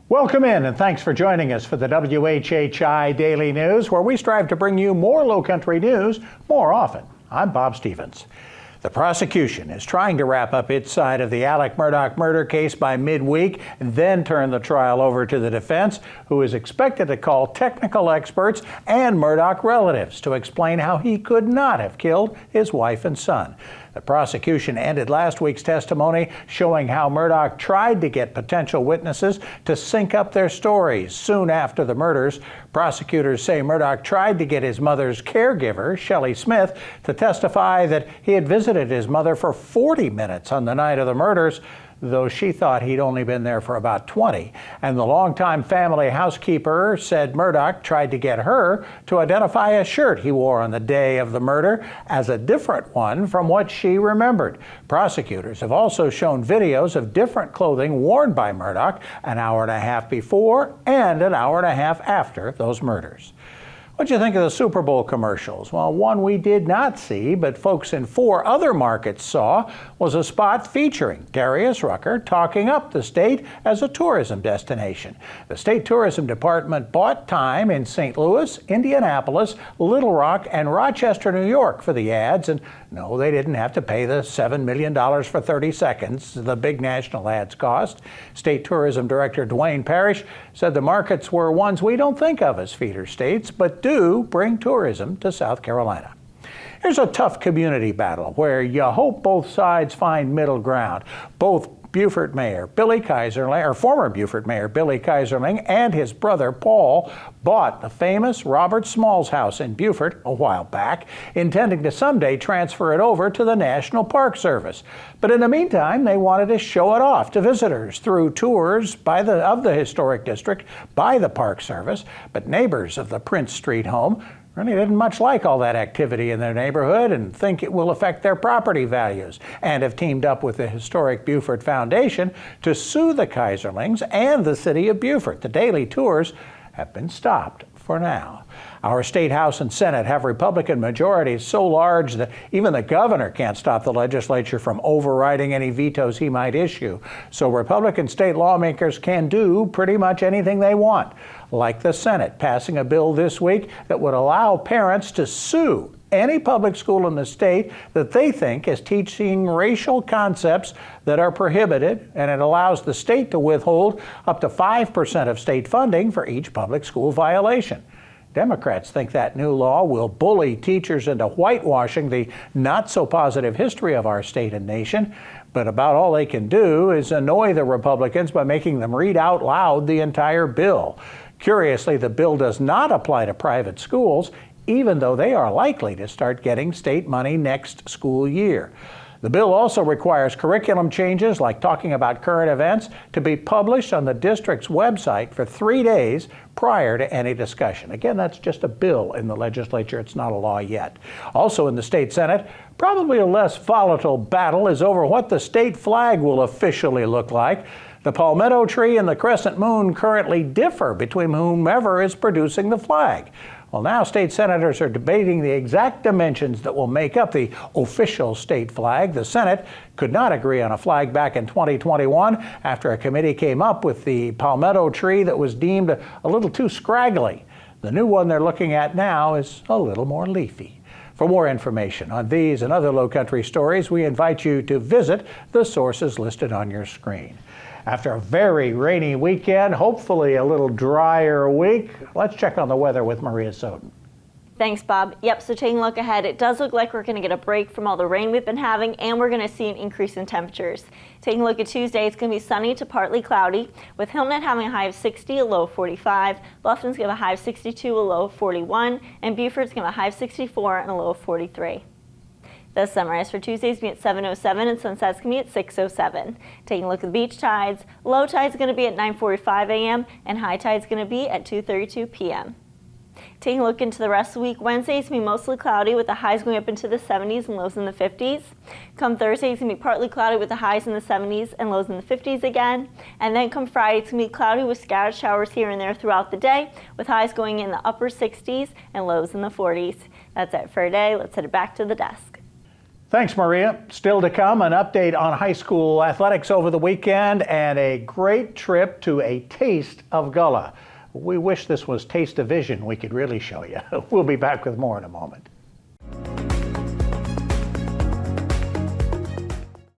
Welcome in, and thanks for joining us for the WHHI Daily News, where we strive to bring you more Lowcountry news more often. I'm Bob Stevens. The prosecution is trying to wrap up its side of the Alec Murdaugh murder case by midweek and then turn the trial over to the defense, who is expected to call technical experts and Murdaugh relatives to explain how he could not have killed his wife and son. The prosecution ended last week's testimony showing how Murdaugh tried to get potential witnesses to sync up their stories soon after the murders. Prosecutors say Murdaugh tried to get his mother's caregiver, Shelley Smith, to testify that he had visited his mother for 40 minutes on the night of the murders, though she thought he'd only been there for about 20. And the longtime family housekeeper said Murdaugh tried to get her to identify a shirt he wore on the day of the murder as a different one from what she remembered. Prosecutors have also shown videos of different clothing worn by Murdaugh an hour and a half before and an hour and a half after those murders. What'd you think of the Super Bowl commercials? Well, one we did not see, but folks in 4 other markets saw, was a spot featuring Darius Rucker talking up the state as a tourism destination. The state tourism department bought time in St. Louis, Indianapolis, Little Rock, and Rochester, New York for the ads, and no, they didn't have to pay the $7 million for 30 seconds the big national ads cost. State Tourism Director Dwayne Parrish said the markets were ones we don't think of as feeder states, but do bring tourism to South Carolina. Here's a tough community battle where you hope both sides find middle ground. Both Beaufort Mayor Billy Kaiserling, or former Beaufort Mayor Billy Kaiserling, and his brother Paul bought the famous Robert Smalls house in Beaufort a while back, intending to someday transfer it over to the National Park Service. But in the meantime, they wanted to show it off to visitors through tours of the historic district by the Park Service. But neighbors of the Prince Street home really didn't much like all that activity in their neighborhood and think it will affect their property values, and have teamed up with the historic Beaufort Foundation to sue the Kaiserlings and the city of Beaufort. The daily tours have been stopped for now. Our state House and Senate have Republican majorities so large that even the governor can't stop the legislature from overriding any vetoes he might issue. So Republican state lawmakers can do pretty much anything they want, like the Senate passing a bill this week that would allow parents to sue any public school in the state that they think is teaching racial concepts that are prohibited, and it allows the state to withhold up to 5% of state funding for each public school violation. Democrats think that new law will bully teachers into whitewashing the not-so-positive history of our state and nation, but about all they can do is annoy the Republicans by making them read out loud the entire bill. Curiously, the bill does not apply to private schools, even though they are likely to start getting state money next school year. The bill also requires curriculum changes, like talking about current events, to be published on the district's website for 3 days prior to any discussion. Again, that's just a bill in the legislature. It's not a law yet. Also in the state Senate, probably a less volatile battle is over what the state flag will officially look like. The palmetto tree and the crescent moon currently differ between whomever is producing the flag. Well, now state senators are debating the exact dimensions that will make up the official state flag. The Senate could not agree on a flag back in 2021 after a committee came up with the palmetto tree that was deemed a little too scraggly. The new one they're looking at now is a little more leafy. For more information on these and other Lowcountry stories, we invite you to visit the sources listed on your screen. After a very rainy weekend, hopefully a little drier week, let's check on the weather with Maria Soden. Thanks, Bob. Yep, so taking a look ahead, it does look like we're going to get a break from all the rain we've been having, and we're going to see an increase in temperatures. Taking a look at Tuesday, it's going to be sunny to partly cloudy, with Hilton having a high of 60, a low of 45, Bluffton's going to have a high of 62, a low of 41, and Beaufort's going to have a high of 64 and a low of 43. The sunrise for Tuesday is going to be at 7:07 and sunset's going to be at 6:07. Taking a look at the beach tides, low tide's going to be at 9:45 a.m. and high tide's going to be at 2:32 p.m. Taking a look into the rest of the week, Wednesday is going to be mostly cloudy with the highs going up into the 70s and lows in the 50s. Come Thursday, it's going to be partly cloudy with the highs in the 70s and lows in the 50s again. And then come Friday, it's going to be cloudy with scattered showers here and there throughout the day, with highs going in the upper 60s and lows in the 40s. That's it for today. Let's head it back to the desk. Thanks, Maria. Still to come, an update on high school athletics over the weekend and a great trip to a taste of Gullah. We wish this was Taste of Vision we could really show you. We'll be back with more in a moment.